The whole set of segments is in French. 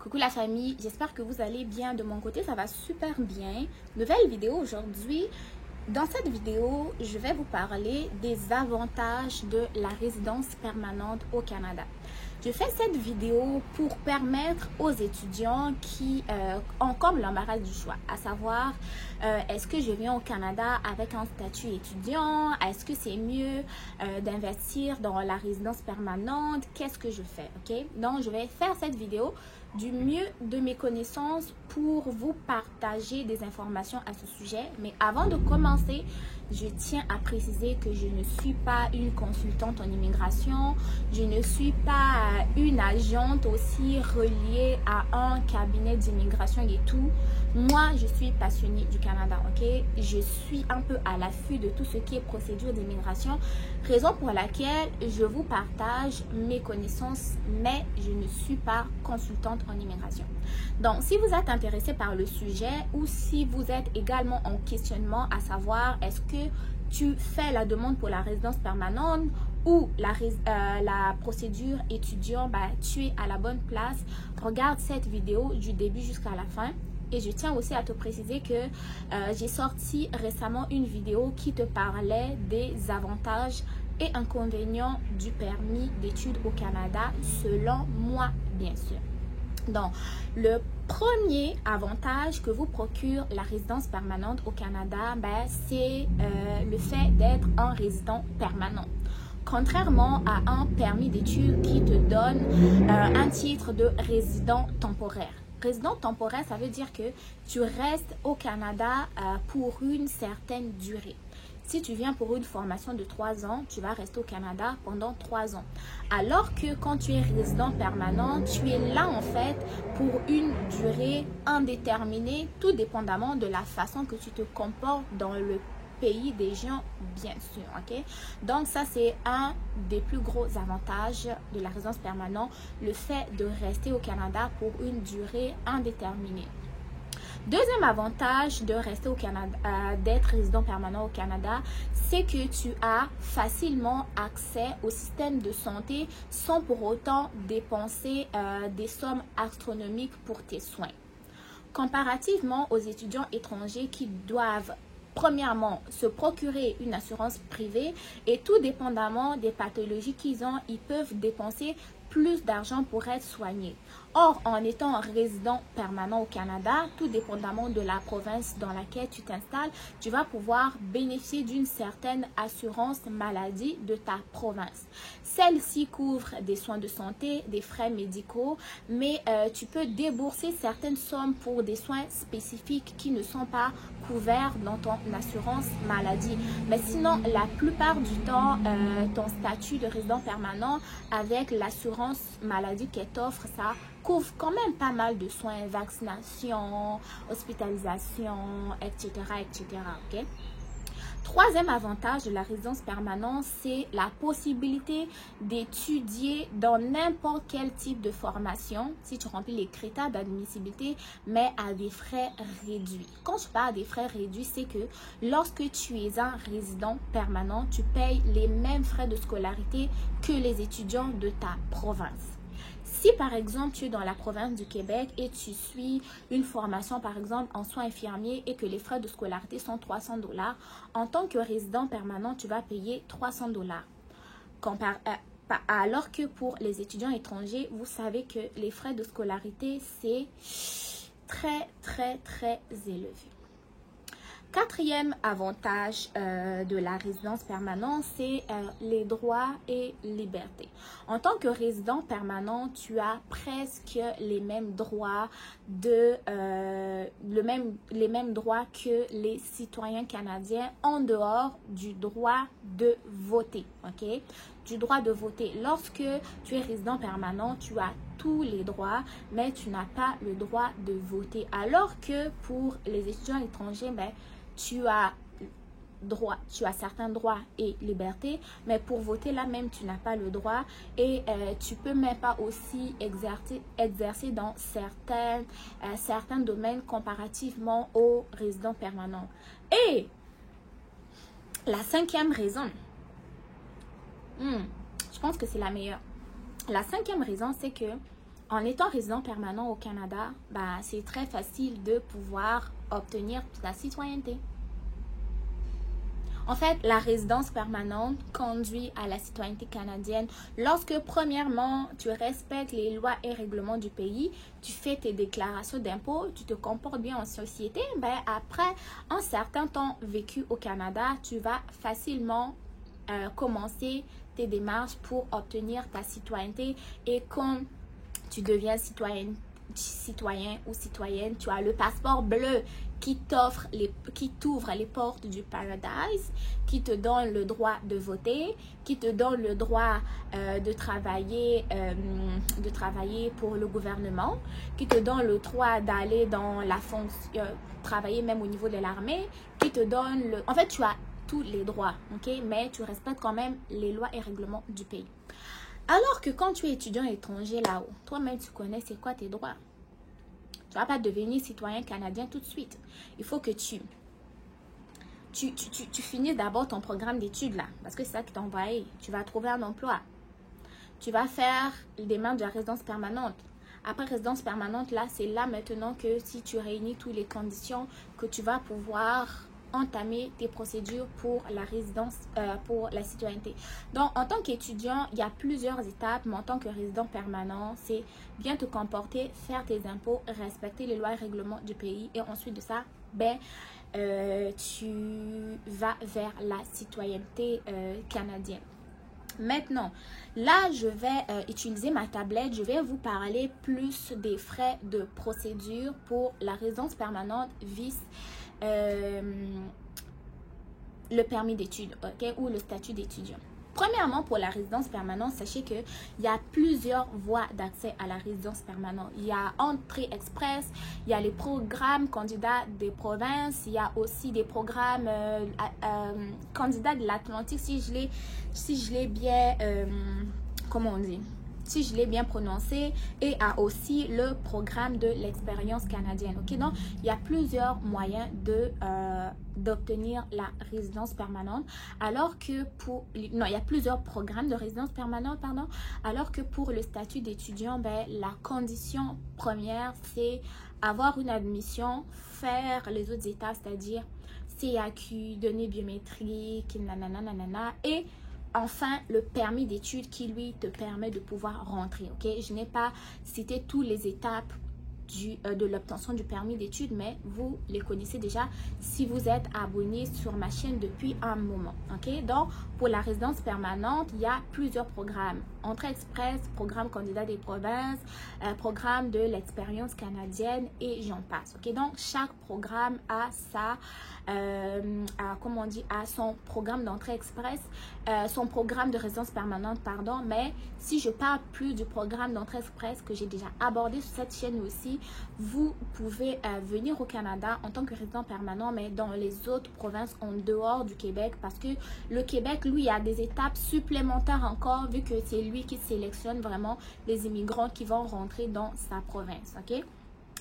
Coucou la famille, j'espère que vous allez bien. De mon côté, ça va super bien. Nouvelle vidéo aujourd'hui. Dans cette vidéo, je vais vous parler des avantages de la résidence permanente au Canada. Je fais cette vidéo pour permettre aux étudiants qui ont comme l'embarras du choix, à savoir, est-ce que je viens au Canada avec un statut étudiant? Est-ce que c'est mieux d'investir dans la résidence permanente? Qu'est-ce que je fais? Ok? Donc, je vais faire cette vidéo du mieux de mes connaissances pour vous partager des informations à ce sujet. Mais avant de commencer, je tiens à préciser que je ne suis pas une consultante en immigration. Je ne suis pas une agente aussi reliée à un cabinet d'immigration et tout. Moi, je suis passionnée du Canada, ok? Je suis un peu à l'affût de tout ce qui est procédure d'immigration, raison pour laquelle je vous partage mes connaissances, mais je ne suis pas consultante en immigration. Donc, si vous êtes intéressé par le sujet ou si vous êtes également en questionnement à savoir est-ce que tu fais la demande pour la résidence permanente ou la procédure étudiant, tu es à la bonne place, regarde cette vidéo du début jusqu'à la fin. Et je tiens aussi à te préciser que j'ai sorti récemment une vidéo qui te parlait des avantages et inconvénients du permis d'études au Canada, selon moi, bien sûr. Donc, le premier avantage que vous procure la résidence permanente au Canada, c'est le fait d'être un résident permanent. Contrairement à un permis d'études qui te donne un titre de résident temporaire. Résident temporaire, ça veut dire que tu restes au Canada pour une certaine durée. Si tu viens pour une formation de 3 ans, tu vas rester au Canada pendant 3 ans. Alors que quand tu es résident permanent, tu es là en fait pour une durée indéterminée, tout dépendamment de la façon que tu te comportes dans le pays des gens, bien sûr, ok? Donc ça, c'est un des plus gros avantages de la résidence permanente, le fait de rester au Canada pour une durée indéterminée. Deuxième avantage de rester au Canada, d'être résident permanent au Canada, c'est que tu as facilement accès au système de santé sans pour autant dépenser des sommes astronomiques pour tes soins. Comparativement aux étudiants étrangers qui doivent premièrement se procurer une assurance privée et tout dépendamment des pathologies qu'ils ont, ils peuvent dépenser plus d'argent pour être soignés. Or, en étant résident permanent au Canada, tout dépendamment de la province dans laquelle tu t'installes, tu vas pouvoir bénéficier d'une certaine assurance maladie de ta province. Celle-ci couvre des soins de santé, des frais médicaux, mais tu peux débourser certaines sommes pour des soins spécifiques qui ne sont pas couverts dans ton assurance maladie. Mais sinon, la plupart du temps, ton statut de résident permanent avec l'assurance maladie qu'elle t'offre, ça couvre quand même pas mal de soins, vaccination, hospitalisation, etc. etc. ok? Troisième avantage de la résidence permanente, c'est la possibilité d'étudier dans n'importe quel type de formation si tu remplis les critères d'admissibilité, mais à des frais réduits. Quand je parle des frais réduits, c'est que lorsque tu es un résident permanent, tu payes les mêmes frais de scolarité que les étudiants de ta province. Si par exemple tu es dans la province du Québec et tu suis une formation par exemple en soins infirmiers et que les frais de scolarité sont 300 $, en tant que résident permanent, tu vas payer 300 $. Alors que pour les étudiants étrangers, vous savez que les frais de scolarité, c'est très élevé. Quatrième avantage de la résidence permanente, c'est les droits et libertés. En tant que résident permanent, tu as presque les mêmes droits les mêmes droits que les citoyens canadiens en dehors du droit de voter, ok? Du droit de voter. Lorsque tu es résident permanent, tu as tous les droits, mais tu n'as pas le droit de voter. Alors que pour les étudiants étrangers, tu as certains droits et libertés, mais pour voter là même, tu n'as pas le droit et tu peux même pas aussi exercer dans certains domaines comparativement aux résidents permanents. Et la cinquième raison, je pense que c'est la meilleure. La cinquième raison, c'est que en étant résident permanent au Canada, bah, c'est très facile de pouvoir obtenir la citoyenneté. En fait, la résidence permanente conduit à la citoyenneté canadienne lorsque, premièrement, tu respectes les lois et règlements du pays, tu fais tes déclarations d'impôts, tu te comportes bien en société, ben après un certain temps vécu au Canada, tu vas facilement commencer tes démarches pour obtenir ta citoyenneté. Et quand tu deviens citoyen ou citoyenne, tu as le passeport bleu qui t'ouvre les portes du paradise, qui te donne le droit de voter, qui te donne le droit de travailler pour le gouvernement, qui te donne le droit d'aller dans la fonction, travailler même au niveau de l'armée, qui te donne le... En fait, tu as tous les droits, ok? Mais tu respectes quand même les lois et règlements du pays. Alors que quand tu es étudiant étranger là-haut, toi-même tu connais c'est quoi tes droits. Tu ne vas pas devenir citoyen canadien tout de suite. Il faut que tu finisses d'abord ton programme d'études là, parce que c'est ça qui t'a envoyé. Tu vas trouver un emploi. Tu vas faire les démarches de la résidence permanente. Après résidence permanente, là, c'est là maintenant que si tu réunis toutes les conditions, que tu vas pouvoir entamer tes procédures pour la résidence, pour la citoyenneté. Donc, en tant qu'étudiant, il y a plusieurs étapes, mais en tant que résident permanent, c'est bien te comporter, faire tes impôts, respecter les lois et règlements du pays, et ensuite de ça, ben, tu vas vers la citoyenneté canadienne. Maintenant, là, je vais utiliser ma tablette. Je vais vous parler plus des frais de procédure pour la résidence permanente vice le permis d'études, ok, ou le statut d'étudiant. Premièrement, pour la résidence permanente, sachez qu'il y a plusieurs voies d'accès à la résidence permanente. Il y a Entrée Express, il y a les programmes candidats des provinces, il y a aussi des programmes candidats de l'Atlantique, si je l'ai bien, comment on dit? Si je l'ai bien prononcé, et a aussi le programme de l'expérience canadienne. Ok, donc il y a plusieurs moyens d'obtenir la résidence permanente, alors que pour non, il y a plusieurs programmes de résidence permanente, pardon, alors que pour le statut d'étudiant, ben la condition première c'est avoir une admission, faire les autres étapes, c'est-à-dire CAQ, données biométriques, nanana, et enfin, le permis d'études qui, lui, te permet de pouvoir rentrer, ok? Je n'ai pas cité toutes les étapes de l'obtention du permis d'études, mais vous les connaissez déjà si vous êtes abonné sur ma chaîne depuis un moment, ok? Donc, pour la résidence permanente, il y a plusieurs programmes. Entrée Express, programme candidat des provinces, programme de l'expérience canadienne et j'en passe, ok? Donc, chaque programme a comment on dit, a son programme d'entrée express, son programme de résidence permanente, pardon, mais si je parle plus du programme d'entrée express que j'ai déjà abordé sur cette chaîne aussi, vous pouvez venir au Canada en tant que résident permanent, mais dans les autres provinces en dehors du Québec, parce que le Québec, lui, a des étapes supplémentaires encore, vu que c'est lui qui sélectionne vraiment les immigrants qui vont rentrer dans sa province, ok?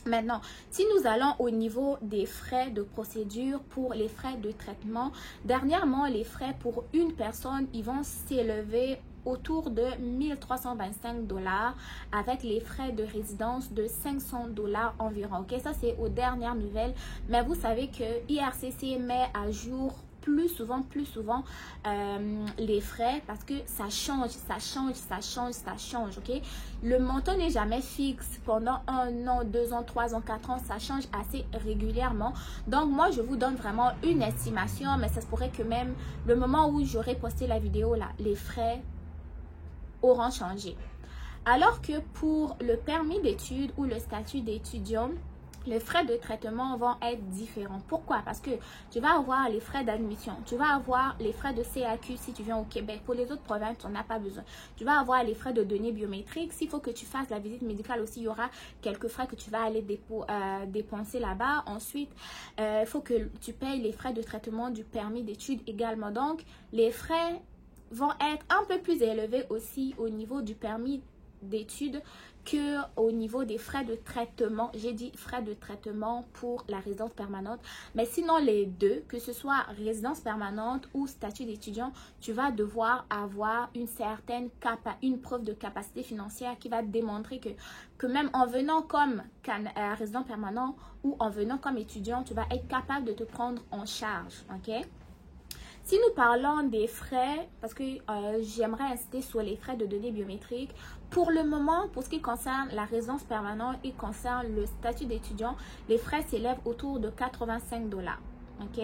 Maintenant, si nous allons au niveau des frais de procédure pour les frais de traitement, dernièrement, les frais pour une personne, ils vont s'élever autour de 1325 $ avec les frais de résidence de 500 $ environ. Ok, ça c'est aux dernières nouvelles, mais vous savez que IRCC met à jour plus souvent les frais parce que ça change, ok? Le montant n'est jamais fixe pendant 1 an, 2 ans, 3 ans, 4 ans, ça change assez régulièrement. Donc moi je vous donne vraiment une estimation, mais ça se pourrait que même le moment où j'aurai posté la vidéo là, les frais auront changé. Alors que pour le permis d'études ou le statut d'étudiant, les frais de traitement vont être différents. Pourquoi? Parce que tu vas avoir les frais d'admission, tu vas avoir les frais de CAQ si tu viens au Québec. Pour les autres provinces, tu n'en as pas besoin. Tu vas avoir les frais de données biométriques. S'il faut que tu fasses la visite médicale aussi, il y aura quelques frais que tu vas aller dépenser là-bas. Ensuite, il faut que tu payes les frais de traitement du permis d'études également. Donc, les frais vont être un peu plus élevés aussi au niveau du permis d'études que au niveau des frais de traitement. J'ai dit frais de traitement pour la résidence permanente. Mais sinon, les deux, que ce soit résidence permanente ou statut d'étudiant, tu vas devoir avoir une preuve de capacité financière qui va te démontrer que même en venant comme résident permanent ou en venant comme étudiant, tu vas être capable de te prendre en charge. OK? Si nous parlons des frais, parce que j'aimerais insister sur les frais de données biométriques, pour le moment, pour ce qui concerne la résidence permanente et concerne le statut d'étudiant, les frais s'élèvent autour de 85 $. OK?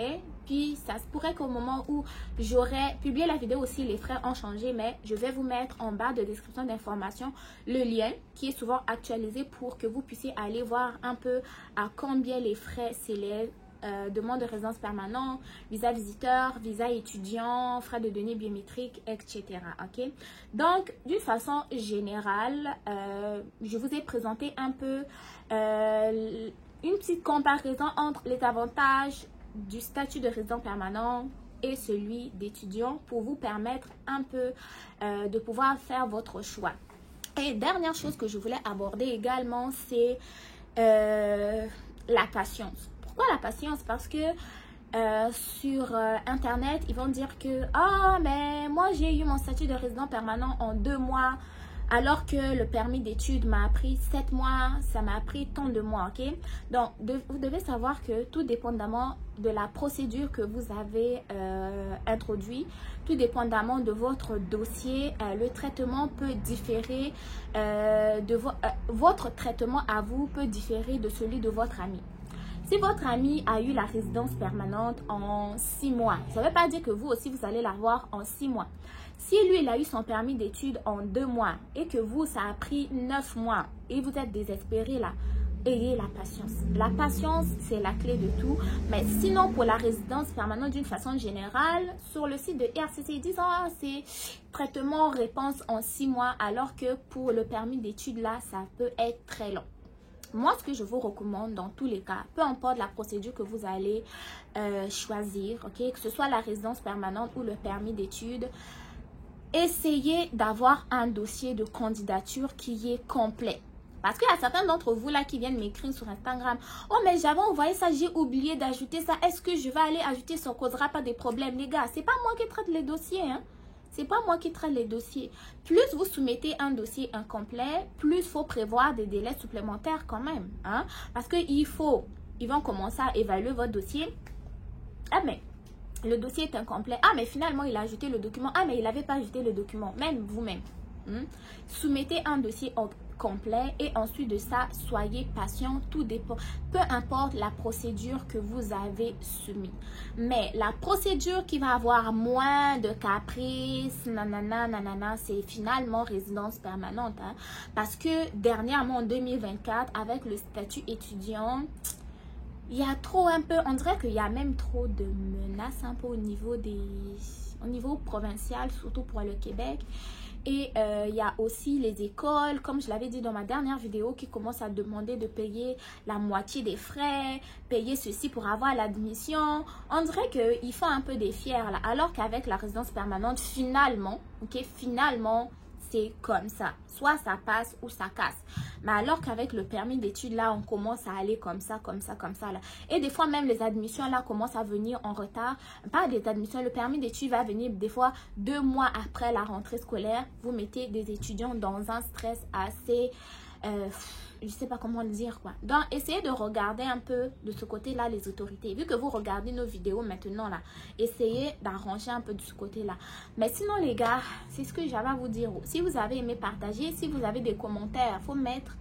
Puis, ça se pourrait qu'au moment où j'aurai publié la vidéo aussi, les frais ont changé, mais je vais vous mettre en bas de description d'information le lien qui est souvent actualisé pour que vous puissiez aller voir un peu à combien les frais s'élèvent. Demande de résidence permanente, visa visiteur, visa étudiant, frais de données biométriques, etc. OK? Donc, d'une façon générale, je vous ai présenté un peu une petite comparaison entre les avantages du statut de résident permanent et celui d'étudiant pour vous permettre un peu de pouvoir faire votre choix. Et dernière chose que je voulais aborder également, c'est la patience. Pourquoi la patience? Parce que sur Internet, ils vont dire que « Ah, mais moi, j'ai eu mon statut de résident permanent en 2 mois, alors que le permis d'études m'a pris 7 mois, ça m'a pris tant de mois. » OK? Donc, vous devez savoir que tout dépendamment de la procédure que vous avez introduite, tout dépendamment de votre dossier, le traitement peut différer, votre traitement à vous peut différer de celui de votre ami. Si votre ami a eu la résidence permanente en 6 mois, ça ne veut pas dire que vous aussi, vous allez l'avoir en 6 mois. Si lui, il a eu son permis d'études en 2 mois et que vous, ça a pris 9 mois et vous êtes désespéré là, ayez la patience. La patience, c'est la clé de tout. Mais sinon, pour la résidence permanente d'une façon générale, sur le site de RCC, ils disent « Ah, c'est traitement réponse en 6 mois », alors que pour le permis d'études là, ça peut être très long. Moi, ce que je vous recommande dans tous les cas, peu importe la procédure que vous allez choisir, ok, que ce soit la résidence permanente ou le permis d'études, essayez d'avoir un dossier de candidature qui est complet. Parce qu'il y a certains d'entre vous là qui viennent m'écrire sur Instagram. « Oh, mais j'avais envoyé ça, j'ai oublié d'ajouter ça. Est-ce que je vais aller ajouter, ça ne causera pas des problèmes? » Les gars, c'est pas moi qui traite les dossiers, hein. C'est pas moi qui traite les dossiers. Plus vous soumettez un dossier incomplet, plus il faut prévoir des délais supplémentaires quand même. Hein? Parce qu'ils vont commencer à évaluer votre dossier. Ah, mais le dossier est incomplet. Ah, mais finalement, il a ajouté le document. Ah, mais il n'avait pas ajouté le document. Même vous-même. Soumettez un dossier complet et ensuite de ça, soyez patient, tout dépend, peu importe la procédure que vous avez soumise. Mais la procédure qui va avoir moins de caprices, nanana, c'est finalement résidence permanente. Hein, parce que dernièrement, en 2024, avec le statut étudiant, il y a trop un peu, on dirait qu'il y a même trop de menaces un peu au niveau provincial, surtout pour le Québec. Et il y a aussi les écoles, comme je l'avais dit dans ma dernière vidéo, qui commencent à demander de payer la moitié des frais, payer ceci pour avoir l'admission. On dirait qu'ils font un peu des fiers là, alors qu'avec la résidence permanente, finalement, c'est comme ça. Soit ça passe ou ça casse. Mais alors qu'avec le permis d'études, là, on commence à aller comme ça, là. Et des fois, même les admissions, là, commencent à venir en retard. Pas des admissions, le permis d'études va venir des fois 2 mois après la rentrée scolaire. Vous mettez des étudiants dans un stress assez... je sais pas comment le dire quoi. Donc, essayez de regarder un peu de ce côté-là les autorités. Vu que vous regardez nos vidéos maintenant là, essayez d'arranger un peu de ce côté-là. Mais sinon les gars, c'est ce que j'avais à vous dire. Si vous avez aimé partager, si vous avez des commentaires, faut mettre.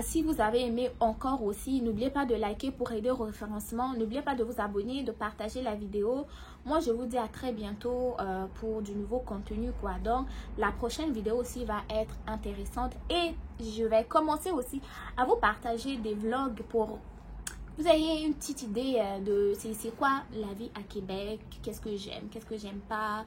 Si vous avez aimé encore aussi, n'oubliez pas de liker pour aider au référencement. N'oubliez pas de vous abonner, de partager la vidéo. Moi, je vous dis à très bientôt pour du nouveau contenu, quoi. Donc, la prochaine vidéo aussi va être intéressante. Et je vais commencer aussi à vous partager des vlogs pour que vous ayez une petite idée de c'est quoi la vie à Québec, qu'est-ce que j'aime pas.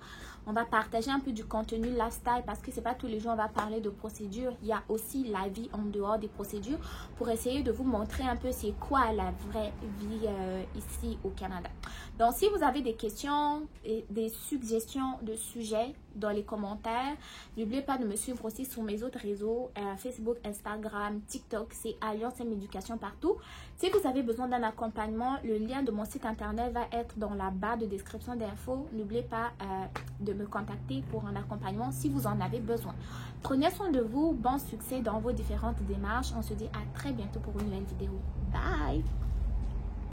On va partager un peu du contenu lifestyle parce que c'est pas tous les jours on va parler de procédures. Il y a aussi la vie en dehors des procédures pour essayer de vous montrer un peu c'est quoi la vraie vie ici au Canada. Donc, si vous avez des questions et des suggestions de sujets dans les commentaires, n'oubliez pas de me suivre aussi sur mes autres réseaux, Facebook, Instagram, TikTok, c'est Alliance M Éducation partout. Si vous avez besoin d'un accompagnement, le lien de mon site internet va être dans la barre de description d'infos. N'oubliez pas de me contacter pour un accompagnement si vous en avez besoin. Prenez soin de vous, bon succès dans vos différentes démarches. On se dit à très bientôt pour une nouvelle vidéo. Bye!